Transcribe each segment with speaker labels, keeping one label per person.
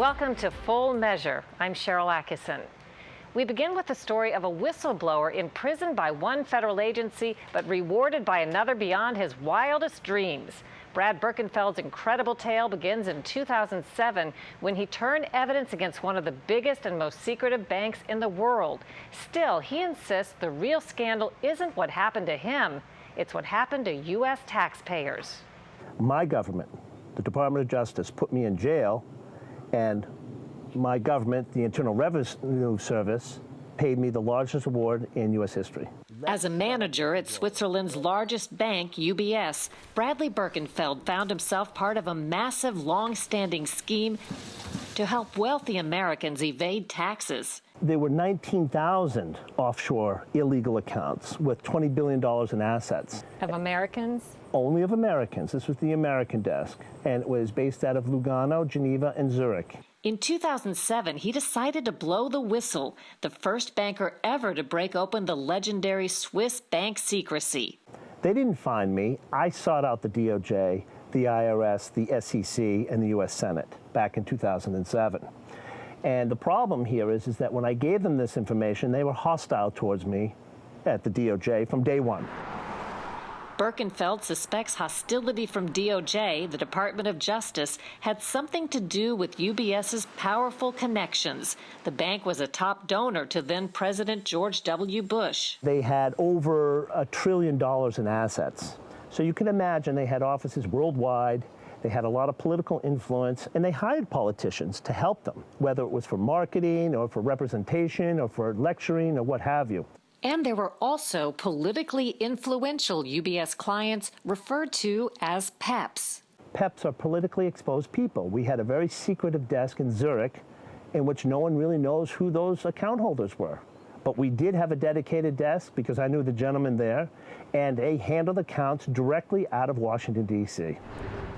Speaker 1: Welcome to Full Measure. I'm Cheryl Atkinson. We begin with the story of a whistleblower imprisoned by one federal agency but rewarded by another beyond his wildest dreams. Brad Birkenfeld's incredible tale begins in 2007 when he turned evidence against one of the biggest and most secretive banks in the world. Still, he insists the real scandal isn't what happened to him, it's what happened to U.S. taxpayers.
Speaker 2: My government, the Department of Justice, put me in jail, and my government, the Internal Revenue Service, paid me the largest award in U.S. history.
Speaker 1: As a manager at Switzerland's largest bank, UBS, Bradley Birkenfeld found himself part of a massive, long-standing scheme to help wealthy Americans evade taxes.
Speaker 2: There were 19,000 offshore illegal accounts with $20 billion in assets.
Speaker 1: Of Americans?
Speaker 2: Only of Americans. This was the American desk, and it was based out of Lugano, Geneva, and Zurich.
Speaker 1: In 2007, he decided to blow the whistle, the first banker ever to break open the legendary Swiss bank secrecy.
Speaker 2: They didn't find me. I sought out the DOJ, the IRS, the SEC, and the U.S. Senate back in 2007. And the problem here is that when I gave them this information, they were hostile towards me at the DOJ from day one.
Speaker 1: Birkenfeld suspects hostility from DOJ, the Department of Justice, had something to do with UBS's powerful connections. The bank was a top donor to then-President George W. Bush.
Speaker 2: They had over $1 trillion in assets. So you can imagine they had offices worldwide. They had a lot of political influence, and they hired politicians to help them, whether it was for marketing or for representation or for lecturing or what have you.
Speaker 1: And there were also politically influential UBS clients referred to as PEPs.
Speaker 2: PEPs are politically exposed people. We had a very secretive desk in Zurich in which no one really knows who those account holders were. But we did have a dedicated desk because I knew the gentleman there, and they handled accounts directly out of Washington, D.C.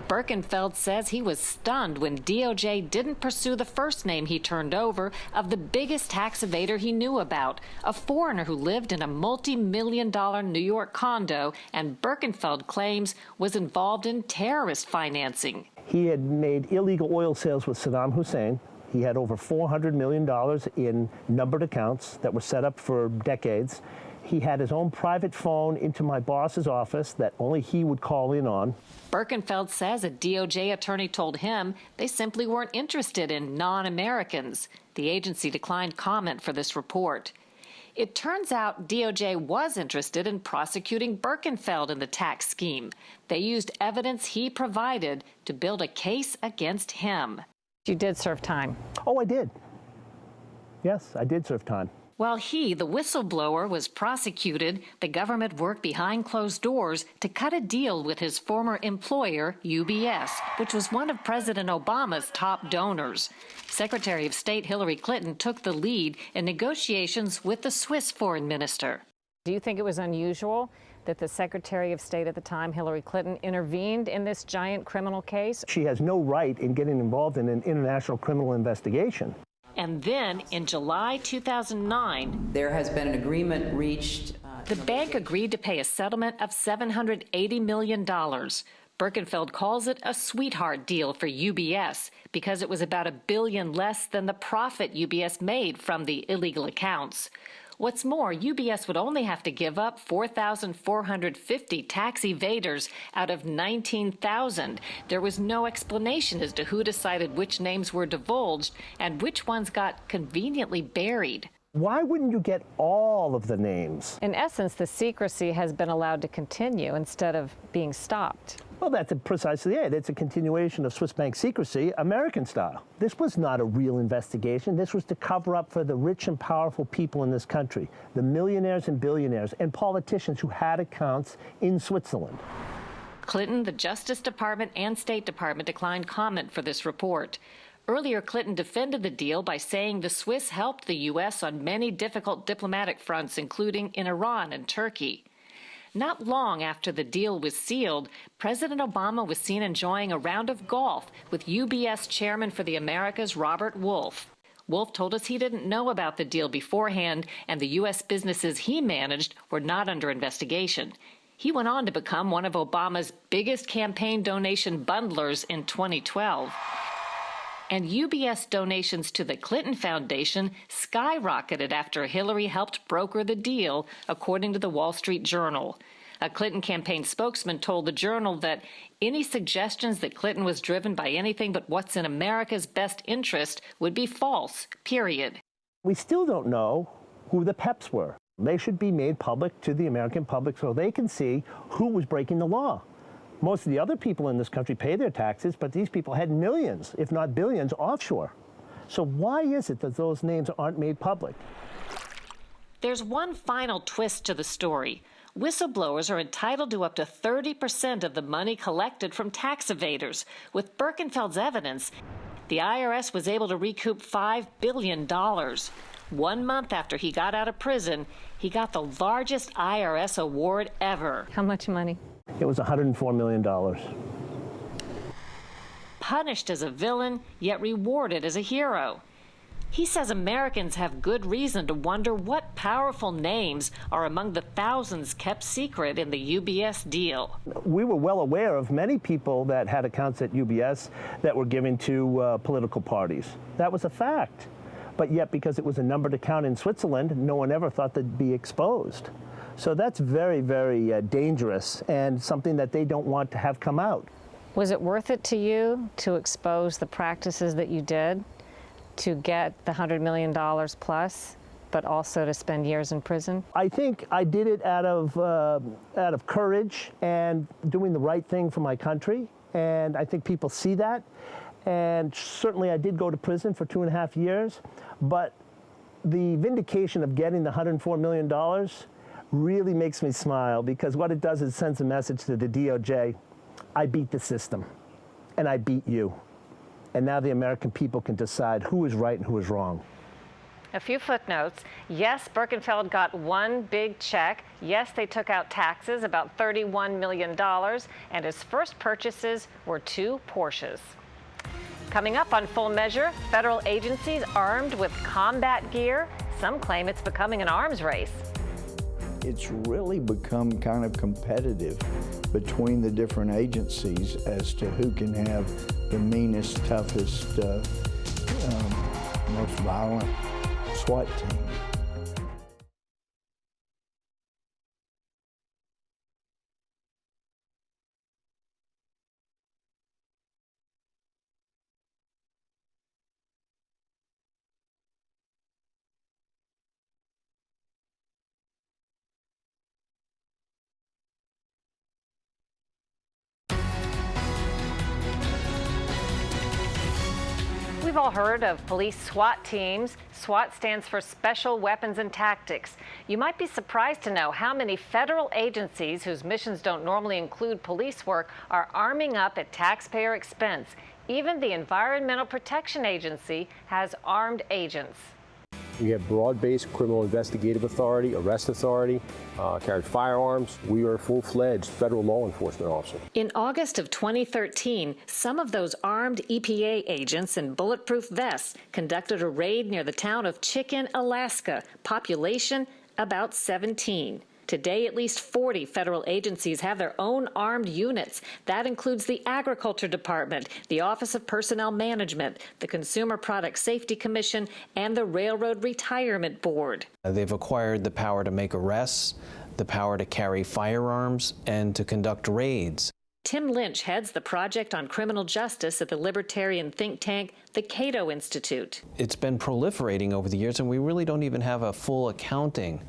Speaker 1: Birkenfeld says he was stunned when DOJ didn't pursue the first name he turned over of the biggest tax evader he knew about, a foreigner who lived in a multi-million-dollar New York condo and Birkenfeld claims was involved in terrorist financing.
Speaker 2: He had made illegal oil sales with Saddam Hussein. He had over $400 million in numbered accounts that were set up for decades. He had his own private phone into my boss's office that only he would call in on.
Speaker 1: Birkenfeld says a DOJ attorney told him they simply weren't interested in non-Americans. The agency declined comment for this report. It turns out DOJ was interested in prosecuting Birkenfeld in the tax scheme. They used evidence he provided to build a case against him. You did serve time.
Speaker 2: Oh, I did. Yes, I did serve time.
Speaker 1: While he, the whistleblower, was prosecuted, the government worked behind closed doors to cut a deal with his former employer, UBS, which was one of President Obama's top donors. Secretary of State Hillary Clinton took the lead in negotiations with the Swiss foreign minister. Do you think it was unusual that the Secretary of State at the time, Hillary Clinton, intervened in this giant criminal case?
Speaker 2: She has no right in getting involved in an international criminal investigation.
Speaker 1: And then, in July 2009,
Speaker 3: there has been an agreement reached.
Speaker 1: The bank agreed to pay a settlement of $780 million. Birkenfeld calls it a sweetheart deal for UBS because it was about $1 billion less than the profit UBS made from the illegal accounts. What's more, UBS would only have to give up 4,450 tax evaders out of 19,000. There was no explanation as to who decided which names were divulged and which ones got conveniently buried.
Speaker 2: Why wouldn't you get all of the names?
Speaker 1: In essence, the secrecy has been allowed to continue instead of being stopped.
Speaker 2: Well, that's precisely it. It's a continuation of Swiss bank secrecy, American style. This was not a real investigation. This was to cover up for the rich and powerful people in this country, the millionaires and billionaires and politicians who had accounts in Switzerland.
Speaker 1: Clinton, the Justice Department, and State Department declined comment for this report. Earlier, Clinton defended the deal by saying the Swiss helped the U.S. on many difficult diplomatic fronts, including in Iran and Turkey. Not long after the deal was sealed, President Obama was seen enjoying a round of golf with UBS Chairman for the Americas, Robert Wolf. Wolf told us he didn't know about the deal beforehand, and the U.S. businesses he managed were not under investigation. He went on to become one of Obama's biggest campaign donation bundlers in 2012. And UBS donations to the Clinton Foundation skyrocketed after Hillary helped broker the deal, according to the Wall Street Journal. A Clinton campaign spokesman told the Journal that any suggestions that Clinton was driven by anything but what's in America's best interest would be false, period.
Speaker 2: We still don't know who the PEPs were. They should be made public to the American public so they can see who was breaking the law. Most of the other people in this country pay their taxes, but these people had millions, if not billions, offshore. So why is it that those names aren't made public?
Speaker 1: There's one final twist to the story. Whistleblowers are entitled to up to 30% of the money collected from tax evaders. With Birkenfeld's evidence, the IRS was able to recoup $5 billion. 1 month after he got out of prison, he got the largest IRS award ever.
Speaker 4: How much money?
Speaker 2: It was $104 million.
Speaker 1: Punished as a villain, yet rewarded as a hero. He says Americans have good reason to wonder what powerful names are among the thousands kept secret in the UBS deal.
Speaker 2: We were well aware of many people that had accounts at UBS that were given to political parties. That was a fact. But yet, because it was a numbered account in Switzerland, no one ever thought they'd be exposed. So that's very, very dangerous and something that they don't want to have come out.
Speaker 4: Was it worth it to you to expose the practices that you did to get the $100 million plus, but also to spend years in prison?
Speaker 2: I think I did it out of courage and doing the right thing for my country, and I think people see that. And certainly I did go to prison for 2.5 years, but the vindication of getting the $104 million really makes me smile, because what it does is sends a message to the DOJ, I beat the system, and I beat you. And now the American people can decide who is right and who is wrong.
Speaker 4: A few footnotes. Yes, Birkenfeld got one big check. Yes, they took out taxes, about $31 million, and his first purchases were 2 Porsches. Coming up on Full Measure, federal agencies armed with combat gear. Some claim it's becoming an arms race.
Speaker 5: It's really become kind of competitive between the different agencies as to who can have the meanest, toughest, most violent SWAT team.
Speaker 4: We've all heard of police SWAT teams. SWAT stands for Special Weapons and Tactics. You might be surprised to know how many federal agencies whose missions don't normally include police work are arming up at taxpayer expense. Even the Environmental Protection Agency has armed agents.
Speaker 6: We have broad-based criminal investigative authority, arrest authority, carry firearms. We are full-fledged federal law enforcement officers.
Speaker 1: In August of 2013, some of those armed EPA agents in bulletproof vests conducted a raid near the town of Chicken, Alaska. Population about 17. Today, at least 40 federal agencies have their own armed units. That includes the Agriculture Department, the Office of Personnel Management, the Consumer Product Safety Commission, and the Railroad Retirement Board.
Speaker 7: They've acquired the power to make arrests, the power to carry firearms, and to conduct raids.
Speaker 1: Tim Lynch heads the Project on Criminal Justice at the libertarian think tank, the Cato Institute.
Speaker 7: It's been proliferating over the years, and we really don't even have a full accounting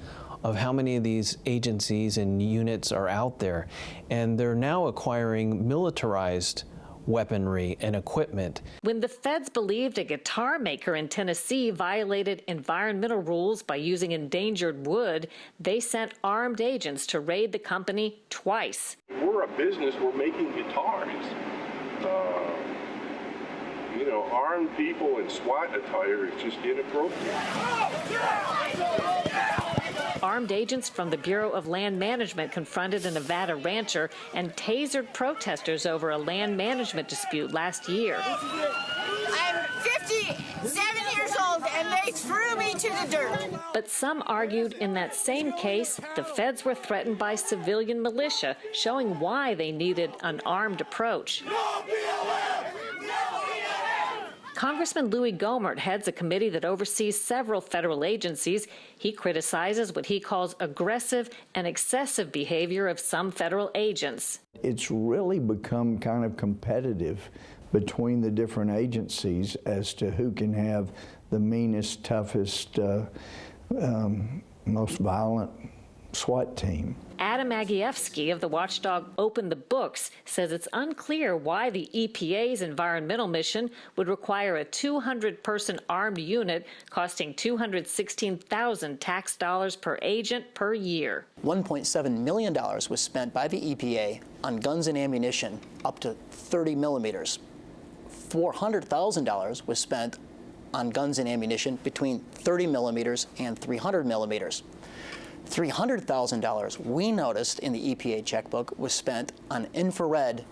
Speaker 7: of how many of these agencies and units are out there. And they're now acquiring militarized weaponry and equipment.
Speaker 1: When the feds believed a guitar maker in Tennessee violated environmental rules by using endangered wood, they sent armed agents to raid the company twice.
Speaker 8: We're a business, we're making guitars. Armed people in SWAT attire is just inappropriate.
Speaker 1: Armed agents from the Bureau of Land Management confronted a Nevada rancher and tasered protesters over a land management dispute last year.
Speaker 9: I'm 57 years old and they threw me to the dirt.
Speaker 1: But some argued in that same case, the feds were threatened by civilian militia, showing why they needed an armed approach. Congressman Louis Gohmert heads a committee that oversees several federal agencies. He criticizes what he calls aggressive and excessive behavior of some federal agents.
Speaker 5: It's really become kind of competitive between the different agencies as to who can have the meanest, toughest, most violent SWAT team.
Speaker 1: Adam Agievsky of the watchdog Open the Books says it's unclear why the EPA's environmental mission would require a 200-person armed unit costing $216,000 tax dollars per agent per year.
Speaker 10: $1.7 million was spent by the EPA on guns and ammunition up to 30 millimeters. $400,000 was spent on guns and ammunition between 30 millimeters and 300 millimeters. $300,000 we noticed in the EPA checkbook was spent on infrared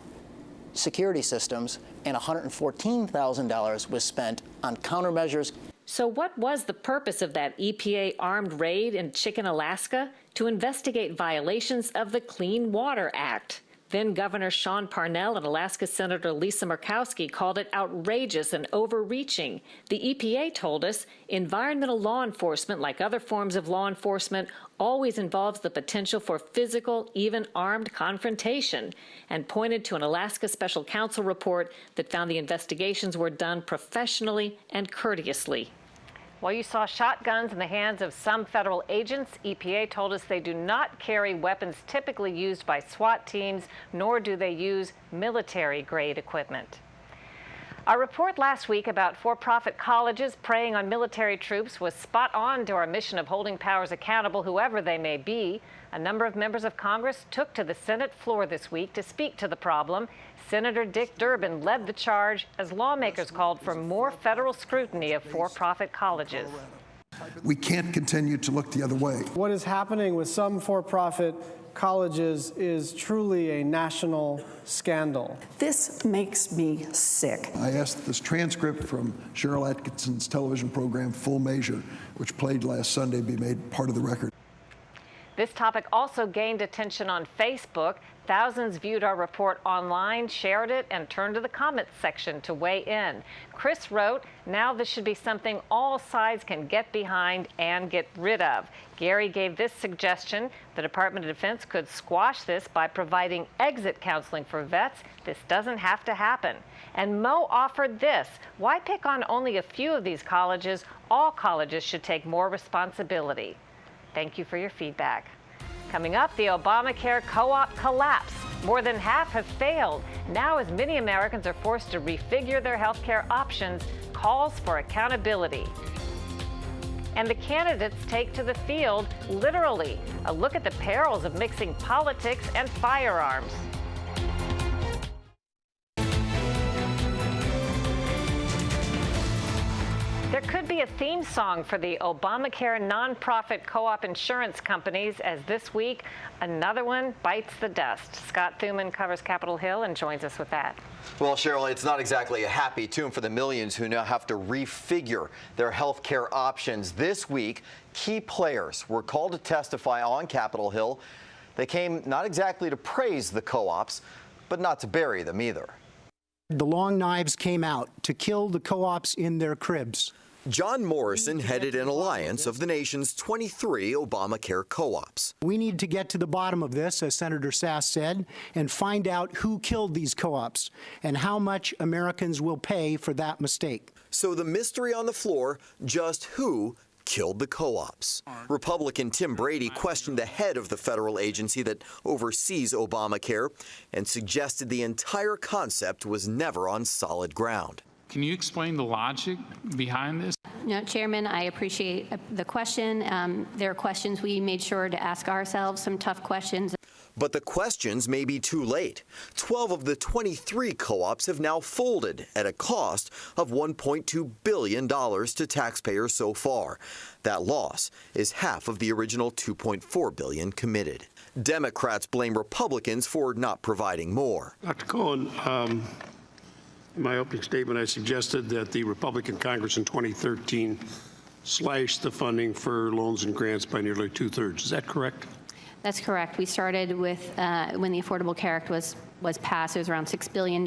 Speaker 10: security systems, and $114,000 was spent on countermeasures.
Speaker 1: So what was the purpose of that EPA armed raid in Chicken, Alaska? To investigate violations of the Clean Water Act. Then Governor Sean Parnell and Alaska Senator Lisa Murkowski called it outrageous and overreaching. The EPA told us environmental law enforcement, like other forms of law enforcement, always involves the potential for physical, even armed confrontation, and pointed to an Alaska Special Counsel report that found the investigations were done professionally and courteously.
Speaker 4: While you saw shotguns in the hands of some federal agents, EPA told us they do not carry weapons typically used by SWAT teams, nor do they use military-grade equipment. Our report last week about for-profit colleges preying on military troops was spot on to our mission of holding powers accountable, whoever they may be. A number of members of Congress took to the Senate floor this week to speak to the problem. Senator Dick Durbin led the charge as lawmakers called for more federal scrutiny of for-profit colleges.
Speaker 11: We can't continue to look the other way.
Speaker 12: What is happening with some for-profit colleges is truly a national scandal.
Speaker 13: This makes me sick.
Speaker 11: I asked this transcript from Cheryl Atkinson's television program, Full Measure, which played last Sunday, be made part of the record.
Speaker 4: This topic also gained attention on Facebook. Thousands viewed our report online, shared it, and turned to the comments section to weigh in. Chris wrote, "Now this should be something all sides can get behind and get rid of." Gary gave this suggestion: the Department of Defense could squash this by providing exit counseling for vets. This doesn't have to happen. And Mo offered this: why pick on only a few of these colleges? All colleges should take more responsibility. Thank you for your feedback. Coming up, the Obamacare co-op collapse. More than half have failed. Now, as many Americans are forced to refigure their health care options, calls for accountability. And the candidates take to the field literally. A look at the perils of mixing politics and firearms. There could be a theme song for the Obamacare nonprofit co-op insurance companies, as this week another one bites the dust. Scott Thuman covers Capitol Hill and joins us with that.
Speaker 14: Well, Cheryl, it's not exactly a happy tune for the millions who now have to refigure their health care options. This week, key players were called to testify on Capitol Hill. They came not exactly to praise the co-ops, but not to bury them either.
Speaker 15: The long knives came out to kill the co-ops in their cribs.
Speaker 14: John Morrison headed an alliance of the nation's 23 Obamacare co-ops.
Speaker 15: We need to get to the bottom of this, as Senator Sass said, and find out who killed these co-ops and how much Americans will pay for that mistake.
Speaker 14: So the mystery on the floor, just who killed the co-ops? Republican Tim Brady questioned the head of the federal agency that oversees Obamacare and suggested the entire concept was never on solid ground.
Speaker 16: Can you explain the logic behind this?
Speaker 17: No, Chairman, I appreciate the question. There are questions we made sure to ask ourselves, some tough questions.
Speaker 14: But the questions may be too late. 12 of the 23 co-ops have now folded at a cost of $1.2 billion to taxpayers so far. That loss is half of the original $2.4 billion committed. Democrats blame Republicans for not providing more.
Speaker 18: Dr. Cohen, in my opening statement, I suggested that the Republican Congress in 2013 slashed the funding for loans and grants by nearly 2/3. Is that correct?
Speaker 17: That's correct. We started with, when the Affordable Care Act was passed, it was around $6 billion.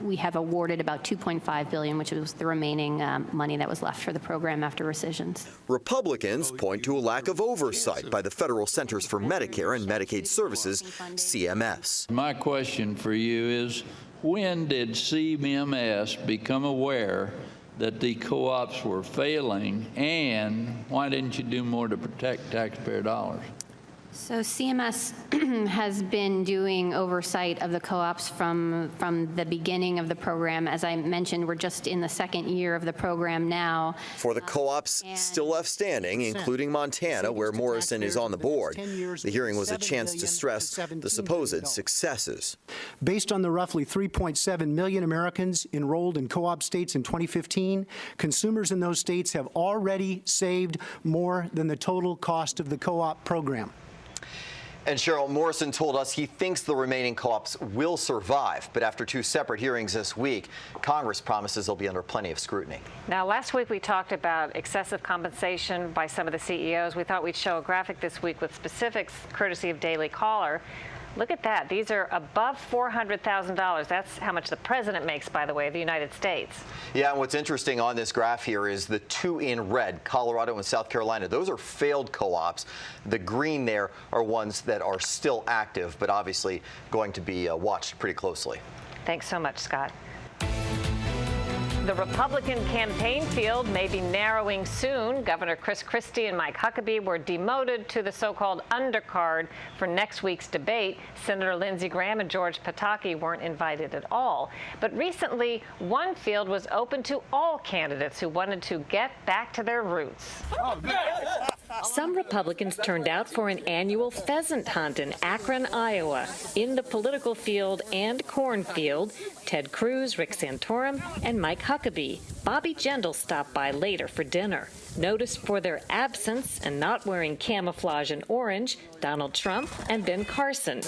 Speaker 17: We have awarded about $2.5 billion, which was the remaining money that was left for the program after rescissions.
Speaker 14: Republicans point to a lack of oversight by the Federal Centers for Medicare and Medicaid Services, CMS.
Speaker 19: My question for you is, when did CMS become aware that the co-ops were failing, and why didn't you do more to protect taxpayer dollars?
Speaker 17: So CMS has been doing oversight of the co-ops from the beginning of the program. As I mentioned, we're just in the second year of the program now.
Speaker 14: For the co-ops still left standing, including Montana, where Morrison is on the board, the hearing was a chance to stress the supposed successes.
Speaker 15: Based on the roughly 3.7 million Americans enrolled in co-op states in 2015, consumers in those states have already saved more than the total cost of the co-op program.
Speaker 14: And Cheryl, Morrison told us he thinks the remaining co-ops will survive, but after 2 separate hearings this week, Congress promises they'll be under plenty of scrutiny.
Speaker 4: Now, last week we talked about excessive compensation by some of the CEOs. We thought we'd show a graphic this week with specifics, courtesy of Daily Caller. Look at that. These are above $400,000. That's how much the president makes, by the way, of the United States.
Speaker 14: Yeah, and what's interesting on this graph here is the 2 in red, Colorado and South Carolina. Those are failed co-ops. The green there are ones that are still active, but obviously going to be watched pretty closely.
Speaker 4: Thanks so much, Scott. The Republican campaign field may be narrowing soon. Governor Chris Christie and Mike Huckabee were demoted to the so-called undercard for next week's debate. Senator Lindsey Graham and George Pataki weren't invited at all. But recently, one field was open to all candidates who wanted to get back to their roots.
Speaker 1: Some Republicans turned out for an annual pheasant hunt in Akron, Iowa. In the political field and cornfield, Ted Cruz, Rick Santorum, and Mike Huckabee. Bobby Jindal stopped by later for dinner. Noticed for their absence and not wearing camouflage and orange, Donald Trump and Ben Carson.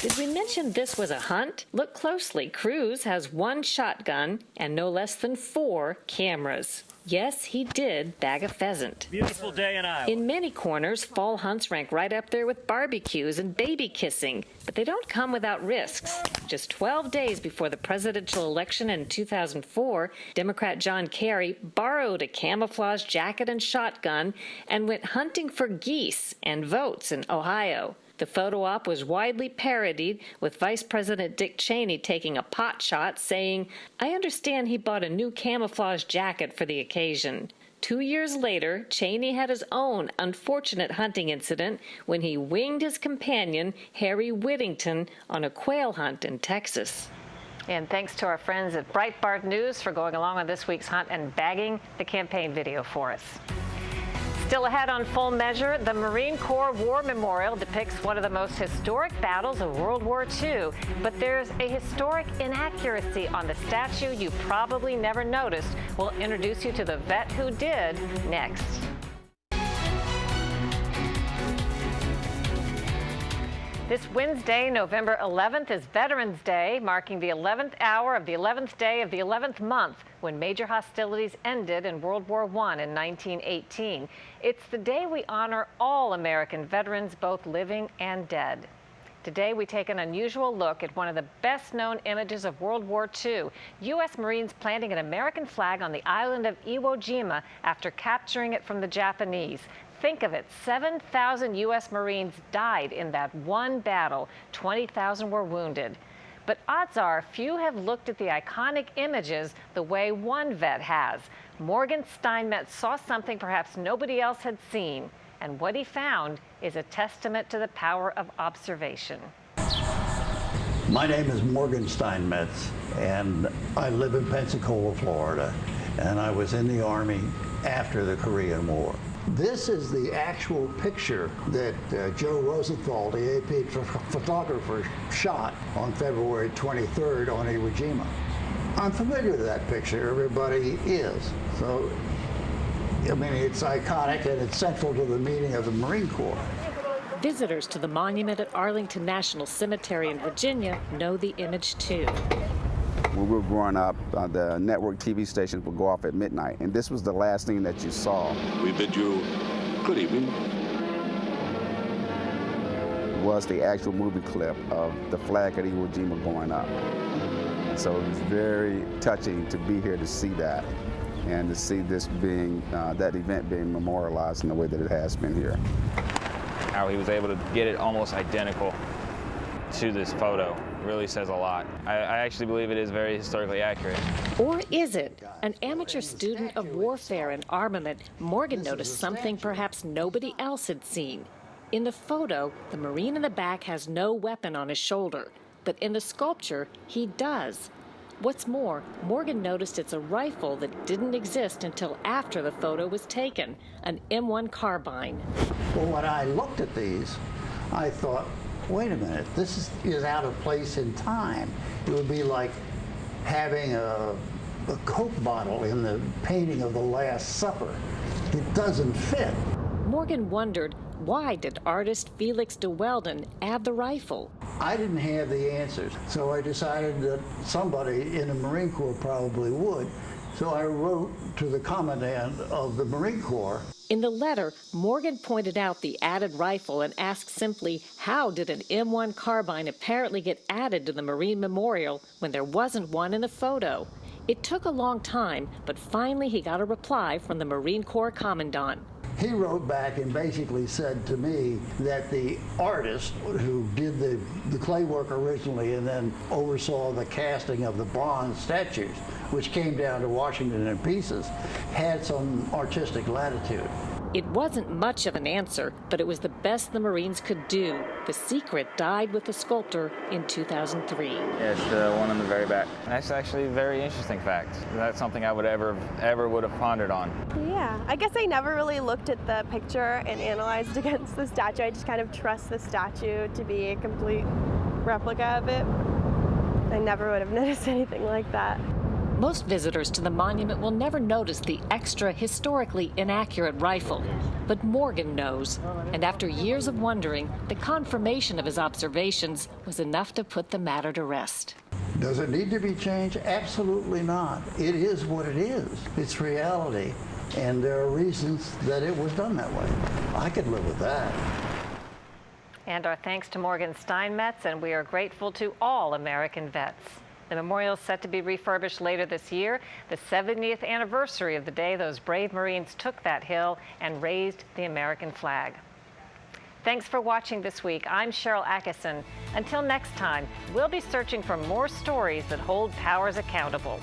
Speaker 1: Did we mention this was a hunt? Look closely. Cruz has 1 shotgun and no less than 4 cameras. Yes, he did bag a pheasant.
Speaker 20: Beautiful day in Iowa.
Speaker 1: In many corners, fall hunts rank right up there with barbecues and baby kissing, but they don't come without risks. Just 12 days before the presidential election in 2004, Democrat John Kerry borrowed a camouflage jacket and shotgun and went hunting for geese and votes in Ohio. The photo op was widely parodied, with Vice President Dick Cheney taking a pot shot, saying, "I understand he bought a new camouflage jacket for the occasion." 2 years later, Cheney had his own unfortunate hunting incident when he winged his companion, Harry Whittington, on a quail hunt in Texas.
Speaker 4: And thanks to our friends at Breitbart News for going along on this week's hunt and bagging the campaign video for us. Still ahead on Full Measure, the Marine Corps War Memorial depicts one of the most historic battles of World War II. But there's a historic inaccuracy on the statue you probably never noticed. We'll introduce you to the vet who did next. This Wednesday, November 11th, is Veterans Day, marking the 11th hour of the 11th day of the 11th month when major hostilities ended in World War I in 1918. It's the day we honor all American veterans, both living and dead. Today, we take an unusual look at one of the best-known images of World War II, U.S. Marines planting an American flag on the island of Iwo Jima after capturing it from the Japanese. Think of it, 7,000 U.S. Marines died in that one battle. 20,000 were wounded. But odds are few have looked at the iconic images the way one vet has. Morgan Steinmetz saw something perhaps nobody else had seen, and what he found is a testament to the power of observation.
Speaker 21: My name is Morgan Steinmetz, and I live in Pensacola, Florida, and I was in the Army after the Korean War. This is the actual picture that Joe Rosenthal, the AP photographer, shot on February 23rd on Iwo Jima. I'm familiar with that picture, everybody is. So, I mean, it's iconic and it's central to the meaning of the Marine Corps.
Speaker 1: Visitors to the monument at Arlington National Cemetery in Virginia know the image too.
Speaker 22: When we were growing up, the network TV stations would go off at midnight, and this was the last thing that you saw.
Speaker 8: We bid you good evening.
Speaker 22: was the actual movie clip of the flag at Iwo Jima going up. And so it was very touching to be here to see that and to see this being, that event being memorialized in the way that it has been here.
Speaker 3: How he was able to get it almost identical to this photo really says a lot. I actually believe it is very historically accurate.
Speaker 1: Or is it? An amateur student of warfare and armament, Morgan noticed something perhaps nobody else had seen. In the photo, the Marine in the back has no weapon on his shoulder, but in the sculpture, he does. What's more, Morgan noticed it's a rifle that didn't exist until after the photo was taken, an M1 carbine.
Speaker 21: Well, when I looked at these, I thought, wait a minute, this is out of place in time. It would be like having a Coke bottle in the painting of the Last Supper. It doesn't fit.
Speaker 1: Morgan wondered, why did artist Felix de Weldon add the rifle?
Speaker 21: I didn't have the answers, so I decided that somebody in the Marine Corps probably would. So I wrote to the commandant of the Marine Corps.
Speaker 1: In the letter, Morgan pointed out the added rifle and asked simply, how did an M1 carbine apparently get added to the Marine Memorial when there wasn't one in the photo? It took a long time, but finally he got a reply from the Marine Corps Commandant.
Speaker 21: He wrote back and basically said to me that the artist who did the clay work originally and then oversaw the casting of the bronze statues, which came down to Washington in pieces, had some artistic latitude.
Speaker 1: It wasn't much of an answer, but it was the best the Marines could do. The secret died with the sculptor in 2003.
Speaker 3: Yeah, it's the one in the very back. And that's actually a very interesting fact. That's something I would ever would have pondered on.
Speaker 20: Yeah, I guess I never really looked at the picture and analyzed against the statue. I just kind of trust the statue to be a complete replica of it. I never would have noticed anything like that.
Speaker 1: Most visitors to the monument will never notice the extra historically inaccurate rifle. But Morgan knows, and after years of wondering, the confirmation of his observations was enough to put the matter to rest.
Speaker 21: Does it need to be changed? Absolutely not. It is what it is. It's reality, and there are reasons that it was done that way. I could live with that.
Speaker 4: And our thanks to Morgan Steinmetz, and we are grateful to all American vets. The memorial is set to be refurbished later this year, the 70th anniversary of the day those brave Marines took that hill and raised the American flag. Thanks for watching this week. I'm Cheryl Atkinson. Until next time, we'll be searching for more stories that hold powers accountable.